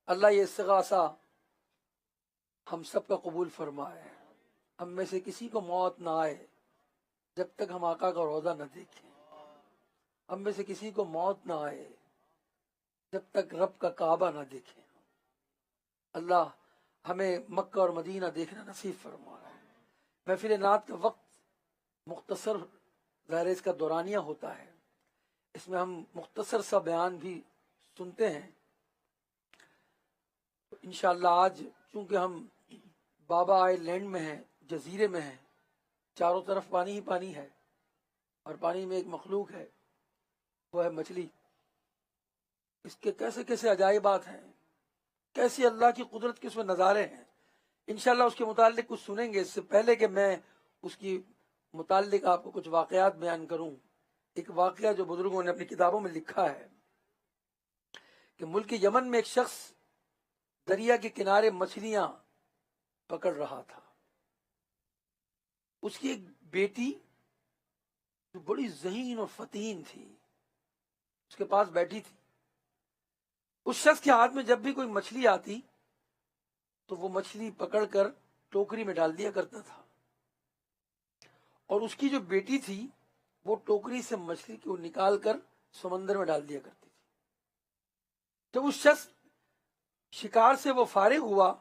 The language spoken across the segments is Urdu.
اللہ یہ استغاثہ ہم سب کا قبول فرمائے. ہم میں سے کسی کو موت نہ آئے جب تک ہم آقا کا روضہ نہ دیکھیں. ہم میں سے کسی کو موت نہ آئے جب تک رب کا کعبہ نہ دیکھیں. اللہ ہمیں مکہ اور مدینہ دیکھنا نصیب فرمائے. محفل نعت کا وقت مختصر ظاہر اس کا دورانیہ ہوتا ہے. اس میں ہم مختصر سا بیان بھی سنتے ہیں. انشاءاللہ آج چونکہ ہم بابا آئی لینڈ میں ہیں، جزیرے میں ہیں، چاروں طرف پانی ہی پانی ہے، اور پانی میں ایک مخلوق ہے، وہ ہے مچھلی. اس کے کیسے کیسے عجائبات ہیں، کیسی اللہ کی قدرت کے اس میں نظارے ہیں. انشاءاللہ اس کے متعلق کچھ سنیں گے. اس سے پہلے کہ میں اس کی متعلق آپ کو کچھ واقعات بیان کروں، ایک واقعہ جو بزرگوں نے اپنی کتابوں میں لکھا ہے کہ ملک یمن میں ایک شخص دریا کے کنارے مچھلیاں پکڑ رہا تھا. اس کی ایک بیٹی جو بڑی ذہین اور فتین تھی اس کے پاس بیٹھی تھی. اس شخص کے ہاتھ میں جب بھی کوئی مچھلی آتی تو وہ مچھلی پکڑ کر ٹوکری میں ڈال دیا کرتا تھا، اور اس کی جو بیٹی تھی وہ ٹوکری سے مچھلی کو نکال کر سمندر میں ڈال دیا کرتی تھی. جب اس شخص شکار سے وہ فارغ ہوا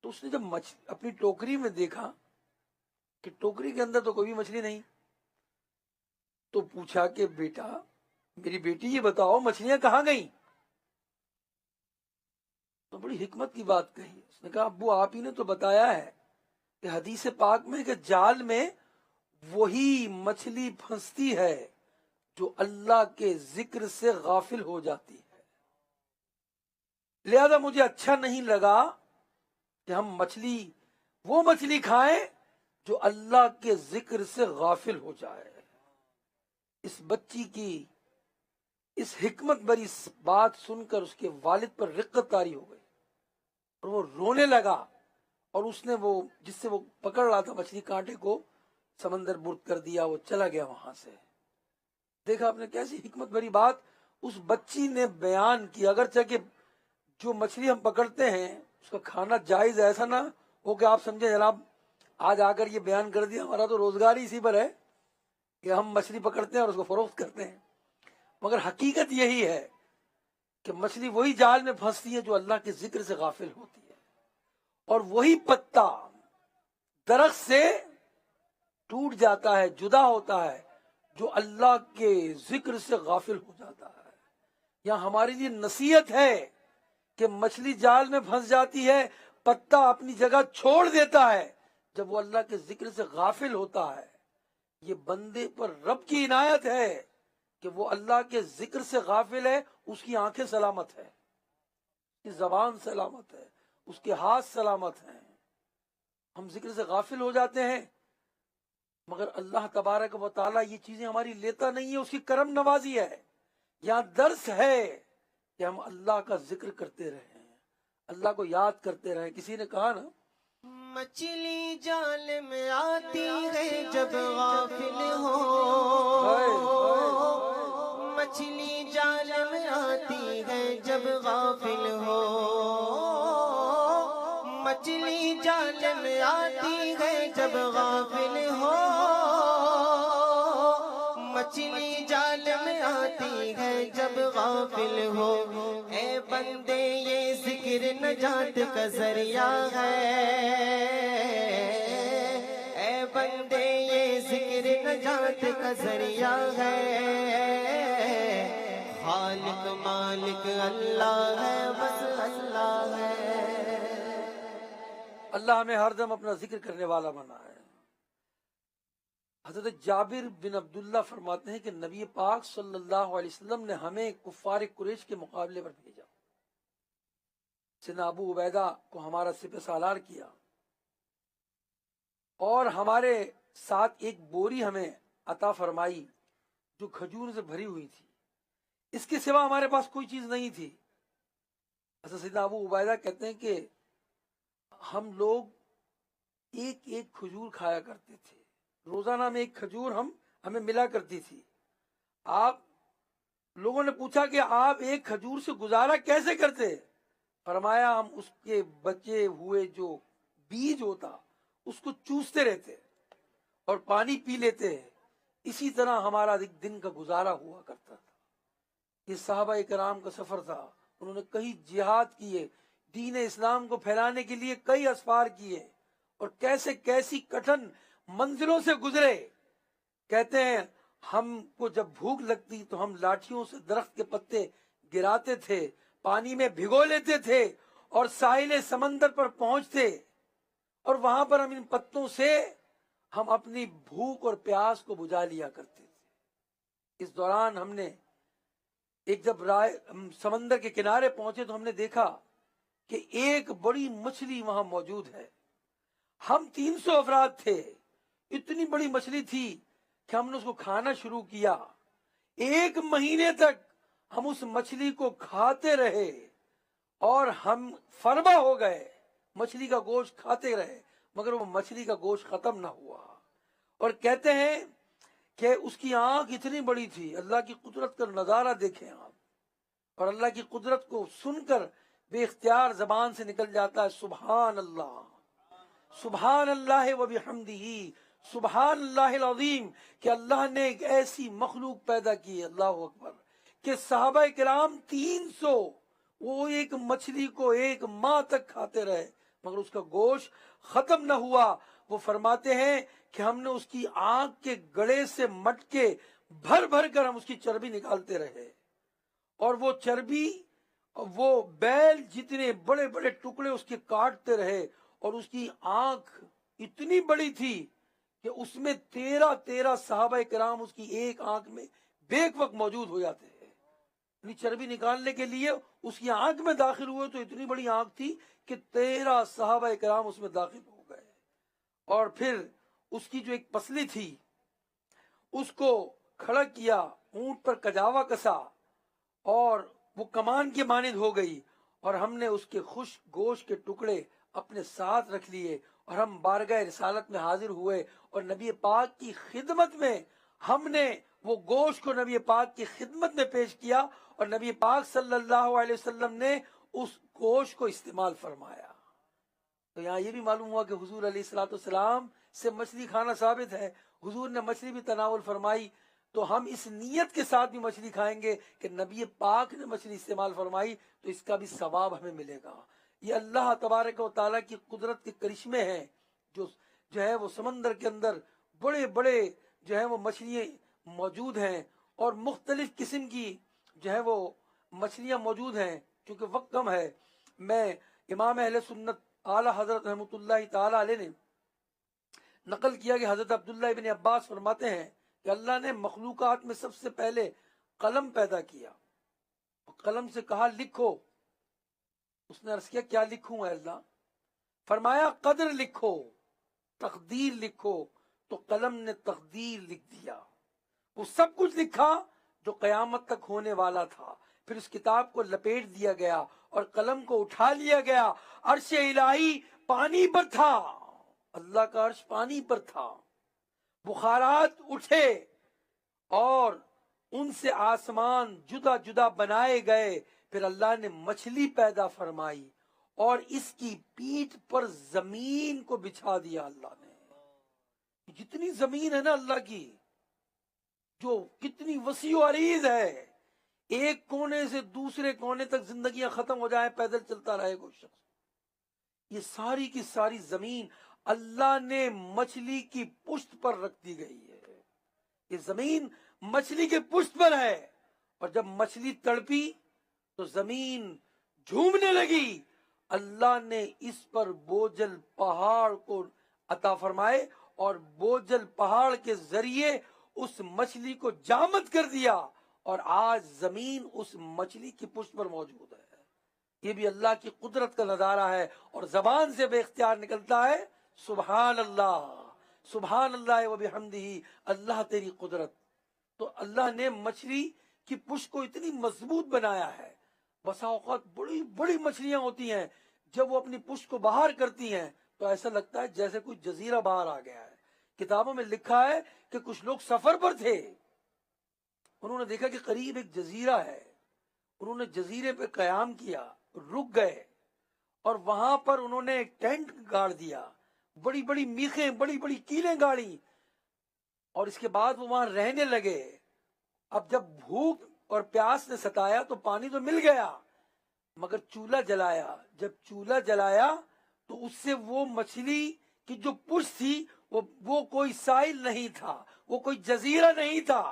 تو اس نے جب اپنی ٹوکری میں دیکھا کہ ٹوکری کے اندر تو کوئی بھی مچھلی نہیں، تو پوچھا کہ بیٹا، میری بیٹی یہ بتاؤ مچھلیاں کہاں گئیں؟ تو بڑی حکمت کی بات کہی. اس نے کہا ابو آپ ہی نے تو بتایا ہے کہ حدیث پاک میں کہ جال میں وہی مچھلی پھنستی ہے جو اللہ کے ذکر سے غافل ہو جاتی ہے. لہذا مجھے اچھا نہیں لگا کہ ہم وہ مچھلی کھائیں جو اللہ کے ذکر سے غافل ہو جائے. اس بچی کی اس حکمت بری بات سن کر اس کے والد پر رقت طاری ہو گئی اور وہ رونے لگا، اور اس نے وہ جس سے وہ پکڑ رہا تھا مچھلی کانٹے کو سمندر برد کر دیا. وہ چلا گیا وہاں سے. دیکھا آپ نے کیسی حکمت بھری بات اس بچی نے بیان کی. اگرچہ کہ جو مچھلی ہم پکڑتے ہیں اس کا کھانا جائز ہے، ایسا نہ ہو کہ آپ سمجھیں جناب آج آ کر یہ بیان کر دیا ہمارا تو روزگار ہی اسی پر ہے کہ ہم مچھلی پکڑتے ہیں اور اس کو فروخت کرتے ہیں. مگر حقیقت یہی ہے کہ مچھلی وہی جال میں پھنستی ہے جو اللہ کے ذکر سے غافل ہوتی ہے، اور وہی پتا درخت سے ٹوٹ جاتا ہے، جدا ہوتا ہے جو اللہ کے ذکر سے غافل ہو جاتا ہے. یہاں ہمارے لیے نصیحت ہے کہ مچھلی جال میں پھنس جاتی ہے، پتا اپنی جگہ چھوڑ دیتا ہے جب وہ اللہ کے ذکر سے غافل ہوتا ہے. یہ بندے پر رب کی عنایت ہے کہ وہ اللہ کے ذکر سے غافل ہے. اس کی آنکھیں سلامت ہے، اس کی زبان سلامت ہے، اس کے ہاتھ سلامت ہیں. ہم ذکر سے غافل ہو جاتے ہیں، مگر اللہ تبارک و تعالیٰ یہ چیزیں ہماری لیتا نہیں ہے، اس کی کرم نوازی ہے. یہاں درس ہے کہ ہم اللہ کا ذکر کرتے رہیں، اللہ کو یاد کرتے رہیں. کسی نے کہا نا مچھلی جال میں آتی ہے جب غافل ہو، مچھلی جال میں آتی ہے جب غافل ہو، مچھلی جال میں آتی ہے جب غافل ہو، مچھلی جال میں آتی ہے جب غافل ہو. اے بندے یہ ذکر نجات کا ذریعہ ہے، اے بندے یہ ذکر نجات کا ذریعہ ہے. خالق مالک اللہ ہے، بس اللہ ہے. اللہ ہمیں ہر دم اپنا ذکر کرنے والا بنا ہے. حضرت جابر بن عبداللہ فرماتے ہیں کہ نبی پاک صلی اللہ علیہ وسلم نے ہمیں کفار قریش کے مقابلے پر بھیجا. سیدنا ابو عبیدہ کو ہمارا سپہ سالار کیا، اور ہمارے ساتھ ایک بوری ہمیں عطا فرمائی جو کھجور سے بھری ہوئی تھی. اس کے سوا ہمارے پاس کوئی چیز نہیں تھی. حضرت سیدنا ابو عبیدہ کہتے ہیں کہ ہم لوگ ایک ایک کھجور کھایا کرتے تھے. روزانہ میں ایک کھجور ہمیں ملا کرتی تھی. آپ لوگوں نے پوچھا کہ آپ ایک کھجور سے گزارا کیسے کرتے؟ فرمایا ہم اس کے بچے ہوئے جو بیج ہوتا اس کو چوستے رہتے اور پانی پی لیتے، اسی طرح ہمارا ایک دن کا گزارا ہوا کرتا تھا۔ یہ صحابہ کرام کا سفر تھا، انہوں نے کئی جہاد کیے، دین اسلام کو پھیلانے کے لیے کئی اسفار کیے، اور کیسے کیسی کٹھن منزلوں سے گزرے۔ کہتے ہیں ہم کو جب بھوک لگتی تو ہم لاٹھیوں سے درخت کے پتے گراتے تھے، پانی میں بھگو لیتے تھے اور ساحل سمندر پر پہنچتے، اور وہاں پر ہم ان پتوں سے ہم اپنی بھوک اور پیاس کو بجھا لیا کرتے تھے۔ اس دوران ہم نے ایک جب سمندر کے کنارے پہنچے تو ہم نے دیکھا کہ ایک بڑی مچھلی وہاں موجود ہے۔ ہم 300 افراد تھے، اتنی بڑی مچھلی تھی کہ ہم نے اس کو کھانا شروع کیا۔ 1 مہینے تک ہم اس مچھلی کو کھاتے رہے اور ہم فرما ہو گئے، مچھلی کا گوشت کھاتے رہے، مگر وہ مچھلی کا گوشت ختم نہ ہوا۔ اور کہتے ہیں کہ اس کی آنکھ اتنی بڑی تھی، اللہ کی قدرت کا نظارہ دیکھیں آپ، اور اللہ کی قدرت کو سن کر بے اختیار زبان سے نکل جاتا ہے سبحان اللہ، سبحان اللہ و بحمدہ، سبحان اللہ العظیم، کہ اللہ نے ایک ایسی مخلوق پیدا کی ہے، اللہ اکبر، کہ صحابہ کرام 300 وہ ایک مچھلی کو 1 ماہ تک کھاتے رہے مگر اس کا گوشت ختم نہ ہوا۔ وہ فرماتے ہیں کہ ہم نے اس کی آنکھ کے گڑے سے مٹکے بھر بھر کر ہم اس کی چربی نکالتے رہے، اور وہ چربی وہ بیل جتنے بڑے بڑے ٹکڑے اس کے کاٹتے رہے، اور اس کی آنکھ اتنی بڑی تھی کہ اس میں 13 صحابہ کرام اس کی ایک آنکھ میں بیک وقت موجود ہو جاتے ہیں۔ اپنی چربی نکالنے کے لیے اس کی آنکھ میں داخل ہوئے تو اتنی بڑی آنکھ تھی کہ 13 صحابہ کرام اس میں داخل ہو گئے، اور پھر اس کی جو ایک پسلی تھی اس کو کھڑا کیا، اونٹ پر کجاوا کسا، اور وہ کمان کی مانند ہو گئی، اور ہم نے اس کے خشک گوشت کے ٹکڑے اپنے ساتھ رکھ لیے، اور ہم بارگاہ رسالت میں حاضر ہوئے، اور نبی پاک کی خدمت میں ہم نے وہ گوشت کو نبی پاک کی خدمت میں پیش کیا، اور نبی پاک صلی اللہ علیہ وسلم نے اس گوشت کو استعمال فرمایا۔ تو یہاں یہ بھی معلوم ہوا کہ حضور علیہ الصلوۃ والسلام سے مچھلی کھانا ثابت ہے، حضور نے مچھلی بھی تناول فرمائی، تو ہم اس نیت کے ساتھ بھی مچھلی کھائیں گے کہ نبی پاک نے مچھلی استعمال فرمائی تو اس کا بھی ثواب ہمیں ملے گا۔ یہ اللہ تبارک و تعالیٰ کی قدرت کے کرشمے ہیں، جو ہے وہ سمندر کے اندر بڑے بڑے جو ہے وہ مچھلیاں موجود ہیں، اور مختلف قسم کی جو ہے وہ مچھلیاں موجود ہیں۔ چونکہ وقت کم ہے، میں امام اہل سنت اعلیٰ حضرت رحمۃ اللہ تعالی علیہ نے نقل کیا کہ حضرت عبداللہ ابن عباس فرماتے ہیں کہ اللہ نے مخلوقات میں سب سے پہلے قلم پیدا کیا، قلم سے کہا لکھو، اس نے عرض کیا کیا لکھوں اے اللہ؟ فرمایا قدر لکھو، تقدیر لکھو، تو قلم نے تقدیر لکھ دیا، وہ سب کچھ لکھا جو قیامت تک ہونے والا تھا۔ پھر اس کتاب کو لپیٹ دیا گیا اور قلم کو اٹھا لیا گیا، عرش الہی پانی پر تھا، اللہ کا عرش پانی پر تھا، بخارات اٹھے اور ان سے آسمان جدا جدا بنائے گئے، پھر اللہ نے مچھلی پیدا فرمائی اور اس کی پیٹھ پر زمین کو بچھا دیا۔ اللہ نے جتنی زمین ہے نا اللہ کی، جو کتنی وسیع و عریض ہے، ایک کونے سے دوسرے کونے تک زندگیاں ختم ہو جائیں پیدل چلتا رہے کوئی شخص، یہ ساری کی ساری زمین اللہ نے مچھلی کی پشت پر رکھ دی گئی ہے۔ یہ زمین مچھلی کے پشت پر ہے، اور جب مچھلی تڑپی تو زمین جھومنے لگی، اللہ نے اس پر بوجھل پہاڑ کو عطا فرمائے اور بوجھل پہاڑ کے ذریعے اس مچھلی کو جامد کر دیا، اور آج زمین اس مچھلی کی پشت پر موجود ہے۔ یہ بھی اللہ کی قدرت کا نظارہ ہے، اور زبان سے بے اختیار نکلتا ہے سبحان اللہ، سبحان اللہ و بحمدہ، اللہ تیری قدرت۔ تو اللہ نے مچھلی کی پشت کو اتنی مضبوط بنایا ہے، بسا اوقات بڑی بڑی مچھلیاں ہوتی ہیں، جب وہ اپنی پشت کو باہر کرتی ہیں تو ایسا لگتا ہے جیسے کوئی جزیرہ باہر آ گیا ہے۔ کتابوں میں لکھا ہے کہ کچھ لوگ سفر پر تھے، انہوں نے دیکھا کہ قریب ایک جزیرہ ہے، انہوں نے جزیرے پہ قیام کیا، رک گئے، اور وہاں پر انہوں نے ایک ٹینٹ گاڑ دیا، بڑی بڑی میخیں، بڑی بڑی کیلیں گاڑی، اور اس کے بعد وہ وہاں رہنے لگے۔ اب جب بھوک اور پیاس نے ستایا تو پانی تو مل گیا، مگر چولہا جلایا۔ جب چولہا جلایا تو اس سے وہ مچھلی کی جو پشت تھی وہ کوئی ساحل نہیں تھا، وہ کوئی جزیرہ نہیں تھا،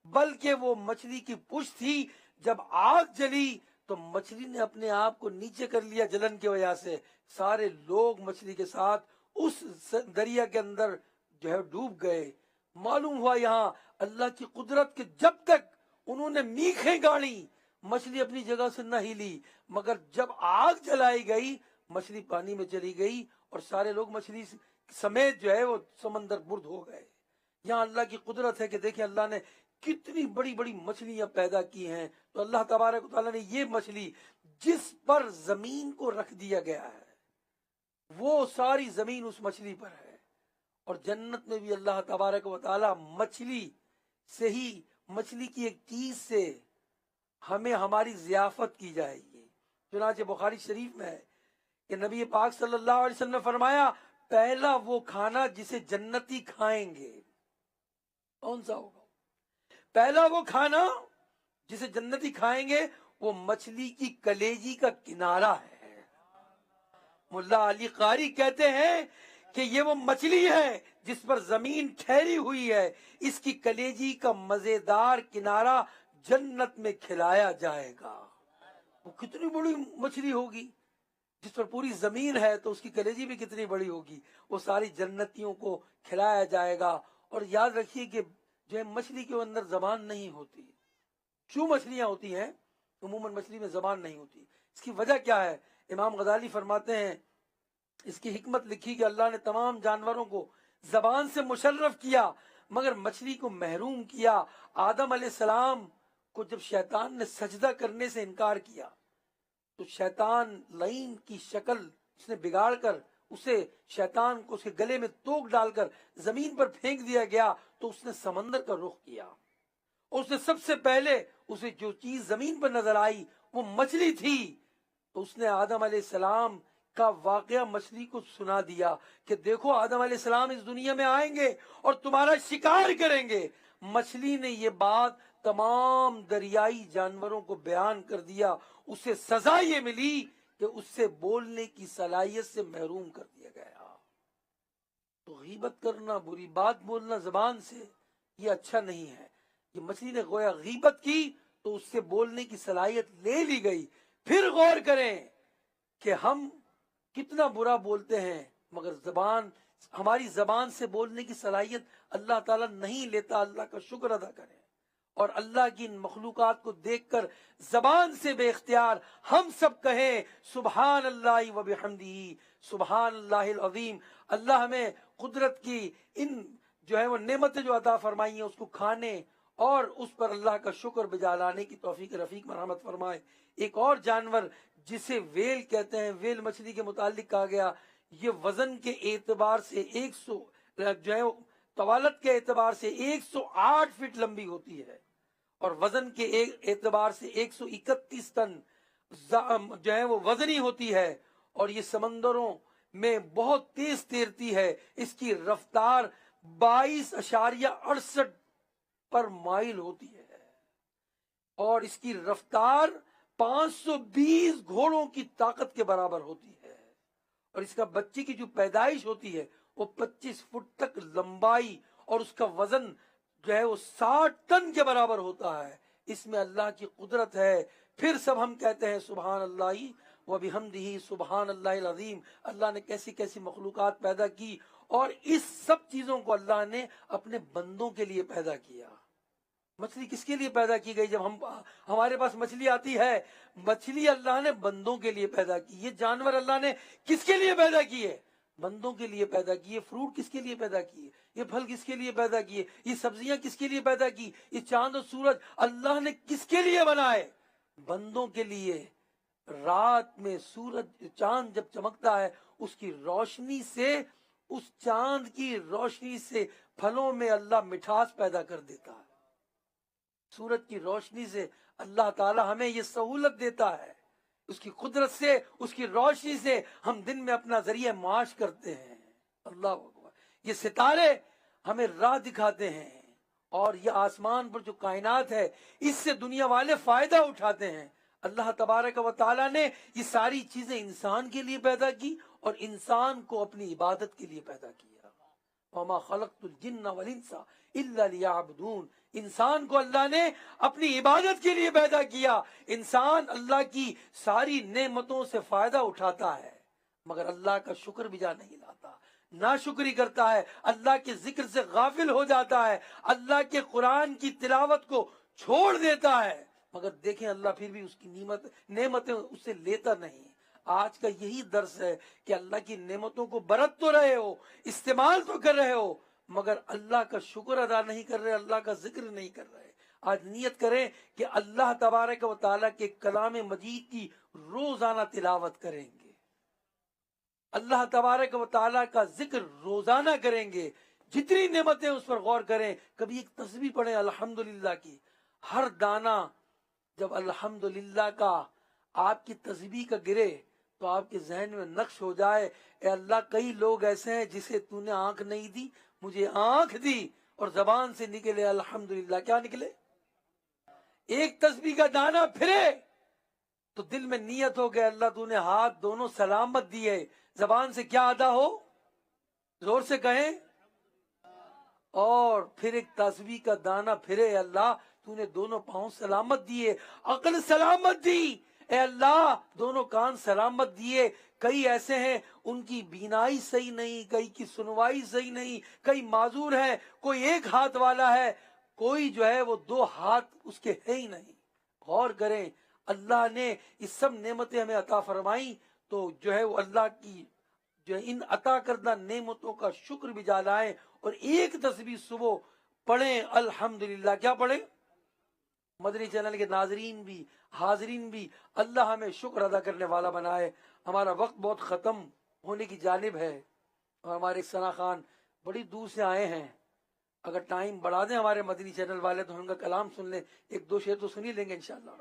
بلکہ وہ مچھلی کی پشت تھی۔ جب آگ جلی تو مچھلی نے اپنے آپ کو نیچے کر لیا جلن کی وجہ سے، سارے لوگ مچھلی کے ساتھ اس دریا کے اندر جو ہے ڈوب گئے۔ معلوم ہوا یہاں اللہ کی قدرت کہ جب تک انہوں نے میخیں گاڑی مچھلی اپنی جگہ سے نہ ہلی، مگر جب آگ جلائی گئی مچھلی پانی میں چلی گئی اور سارے لوگ مچھلی سمیت جو ہے وہ سمندر برد ہو گئے۔ یہاں اللہ کی قدرت ہے کہ دیکھیں اللہ نے کتنی بڑی بڑی مچھلیاں پیدا کی ہیں۔ تو اللہ تبارک و تعالیٰ نے یہ مچھلی جس پر زمین کو رکھ دیا گیا ہے وہ ساری زمین اس مچھلی پر ہے، اور جنت میں بھی اللہ تبارک و تعالیٰ مچھلی سے ہی، مچھلی کی ایک چیز سے ہمیں ہماری ضیافت کی جائے گی۔ چنانچہ بخاری شریف میں ہے کہ نبی پاک صلی اللہ علیہ وسلم نے فرمایا پہلا وہ کھانا جسے جنتی کھائیں گے کون سا ہوگا؟ پہلا وہ کھانا جسے جنتی کھائیں گے وہ مچھلی کی کلیجی کا کنارہ ہے۔ ملا علی قاری کہتے ہیں کہ یہ وہ مچھلی ہے جس پر زمین ٹھہری ہوئی ہے، اس کی کلیجی کا مزیدار کنارہ جنت میں کھلایا جائے گا۔ وہ کتنی بڑی مچھلی ہوگی جس پر پوری زمین ہے، تو اس کی کلیجی بھی کتنی بڑی ہوگی، وہ ساری جنتیوں کو کھلایا جائے گا۔ اور یاد رکھیے کہ جو ہے مچھلی کے اندر زبان نہیں ہوتی، جو مچھلیاں ہوتی ہیں عموماً مچھلی میں زبان نہیں ہوتی۔ اس کی وجہ کیا ہے؟ امام غزالی فرماتے ہیں اس کی حکمت لکھی کہ اللہ نے تمام جانوروں کو زبان سے مشرف کیا مگر مچھلی کو محروم کیا۔ آدم علیہ السلام کو جب شیطان نے سجدہ کرنے سے انکار کیا تو شیطان لعین کی شکل اس نے بگاڑ کر اسے، شیطان کو اس کے گلے میں توک ڈال کر زمین پر پھینک دیا گیا، تو اس نے سمندر کا رخ کیا، اور اس نے سب سے پہلے اسے جو چیز زمین پر نظر آئی وہ مچھلی تھی، تو اس نے آدم علیہ السلام کا واقعہ مچھلی کو سنا دیا کہ دیکھو آدم علیہ السلام اس دنیا میں آئیں گے اور تمہارا شکار کریں گے۔ مچھلی نے یہ بات تمام دریائی جانوروں کو بیان کر دیا، اسے سزا یہ ملی کہ اس سے بولنے کی صلاحیت سے محروم کر دیا گیا۔ تو غیبت کرنا، بری بات بولنا زبان سے، یہ اچھا نہیں ہے۔ یہ مچھلی نے گویا غیبت کی تو اس سے بولنے کی صلاحیت لے لی گئی۔ پھر غور کریں کہ ہم کتنا برا بولتے ہیں، مگر ہماری زبان سے بولنے کی صلاحیت اللہ تعالیٰ نہیں لیتا۔ اللہ کا شکر ادا کریں اور اللہ کی ان مخلوقات کو دیکھ کر زبان سے بے اختیار ہم سب کہیں سبحان اللہ و بحمدہ سبحان اللہ العظیم۔ اللہ ہمیں قدرت کی ان جو ہے وہ نعمتیں جو عطا فرمائی ہیں اس کو کھانے اور اس پر اللہ کا شکر بجا لانے کی توفیق رفیق مرحمت فرمائے۔ ایک اور جانور جسے ویل کہتے ہیں، ویل مچھلی کے متعلق کہا گیا یہ وزن کے اعتبار سے 100 جو ہے طوالت کے اعتبار سے 108 فٹ لمبی ہوتی ہے، اور وزن کے اعتبار سے 131 ٹن جو ہے وہ وزنی ہوتی ہے، اور یہ سمندروں میں بہت تیز تیرتی ہے۔ اس کی رفتار 22.68 پر مائل ہوتی ہے، اور اس کی رفتار 520 گھوڑوں کی طاقت کے برابر ہوتی ہے، اور اس کا بچے کی جو پیدائش ہوتی ہے وہ 25 فٹ تک لمبائی، اور اس کا وزن جو ہے وہ 60 ٹن کے برابر ہوتا ہے۔ اس میں اللہ کی قدرت ہے۔ پھر سب ہم کہتے ہیں سبحان اللہ و بحمدہ سبحان اللہ العظیم۔ اللہ نے کیسی کیسی مخلوقات پیدا کی، اور اس سب چیزوں کو اللہ نے اپنے بندوں کے لیے پیدا کیا۔ مچھلی کس کے لیے پیدا کی گئی؟ جب ہمارے پاس مچھلی آتی ہے، مچھلی اللہ نے بندوں کے لیے پیدا کی۔ یہ جانور اللہ نے کس کے لیے پیدا کیے؟ بندوں کے لیے پیدا کیے۔ فروٹ کس کے لیے پیدا کیے؟ یہ پھل کس کے لیے پیدا کیے؟ یہ سبزیاں کس کے لیے پیدا کی؟ یہ چاند اور سورج اللہ نے کس کے لیے بنائے؟ بندوں کے لیے۔ رات میں سورج چاند جب چمکتا ہے اس کی روشنی سے، اس چاند کی روشنی سے پھلوں میں اللہ مٹھاس پیدا کر دیتا ہے۔ سورج کی روشنی سے اللہ تعالی ہمیں یہ سہولت دیتا ہے اس کی قدرت سے، اس کی روشنی سے ہم دن میں اپنا ذریعہ معاش کرتے ہیں۔ اللہ اکبر، یہ ستارے ہمیں راہ دکھاتے ہیں، اور یہ آسمان پر جو کائنات ہے اس سے دنیا والے فائدہ اٹھاتے ہیں۔ اللہ تبارک و تعالیٰ نے یہ ساری چیزیں انسان کے لیے پیدا کی اور انسان کو اپنی عبادت کے لیے پیدا کیا۔ وَمَا خَلَقْتُ الْجِنَّ وَالْإِنسَ إِلَّا لِيَعْبُدُونَ، انسان کو اللہ نے اپنی عبادت کے لیے پیدا کیا۔ انسان اللہ کی ساری نعمتوں سے فائدہ اٹھاتا ہے مگر اللہ کا شکر بھی جا نہیں لاتا، ناشکری کرتا ہے، اللہ کے ذکر سے غافل ہو جاتا ہے، اللہ کے قرآن کی تلاوت کو چھوڑ دیتا ہے، مگر دیکھیں اللہ پھر بھی اس کی نعمتیں اس سے لیتا نہیں۔ آج کا یہی درس ہے کہ اللہ کی نعمتوں کو برت تو رہے ہو، استعمال تو کر رہے ہو، مگر اللہ کا شکر ادا نہیں کر رہے، اللہ کا ذکر نہیں کر رہے۔ آج نیت کریں کہ اللہ تبارک و تعالیٰ کے کلام مجید کی روزانہ تلاوت کریں گے، اللہ تبارک و تعالیٰ کا ذکر روزانہ کریں گے، جتنی نعمتیں اس پر غور کریں۔ کبھی ایک تسبیح پڑھیں الحمدللہ کی، ہر دانہ جب الحمدللہ کا آپ کی تسبیح کا گرے تو آپ کے ذہن میں نقش ہو جائے، اے اللہ کئی لوگ ایسے ہیں جسے تو نے آنکھ نہیں دی، مجھے آنکھ دی، اور زبان سے نکلے الحمدللہ، کیا نکلے؟ ایک تسبیح کا دانہ پھرے تو دل میں نیت ہو گیا اللہ تو نے ہاتھ دونوں سلامت دیے، زبان سے کیا ادا ہو؟ زور سے کہیں۔ اور پھر ایک تسبیح کا دانہ پھرے، اللہ تو نے دونوں پاؤں سلامت دیے، عقل سلامت دی، اے اللہ دونوں کان سلامت دیے۔ کئی ایسے ہیں ان کی بینائی صحیح نہیں، کئی کی سنوائی صحیح نہیں، کئی معذور ہیں، کوئی ایک ہاتھ والا ہے، کوئی جو ہے وہ دو ہاتھ اس کے ہے ہی نہیں۔ غور کریں، اللہ نے یہ سب نعمتیں ہمیں عطا فرمائیں تو جو ہے وہ اللہ کی جو ہے ان عطا کردہ نعمتوں کا شکر بھی جا لائیں، اور ایک تسبیح صبح پڑھیں الحمدللہ۔ کیا پڑھیں؟ مدنی چینل کے ناظرین بھی، حاضرین بھی، اللہ ہمیں شکر ادا کرنے والا بنائے۔ ہمارا وقت بہت ختم ہونے کی جانب ہے، اور ہمارے ثنا خان بڑی دور سے آئے ہیں، اگر ٹائم بڑھا دیں ہمارے مدنی چینل والے تو ان کا کلام سن لیں، ایک دو شعر تو سن ہی لیں گے انشاءاللہ۔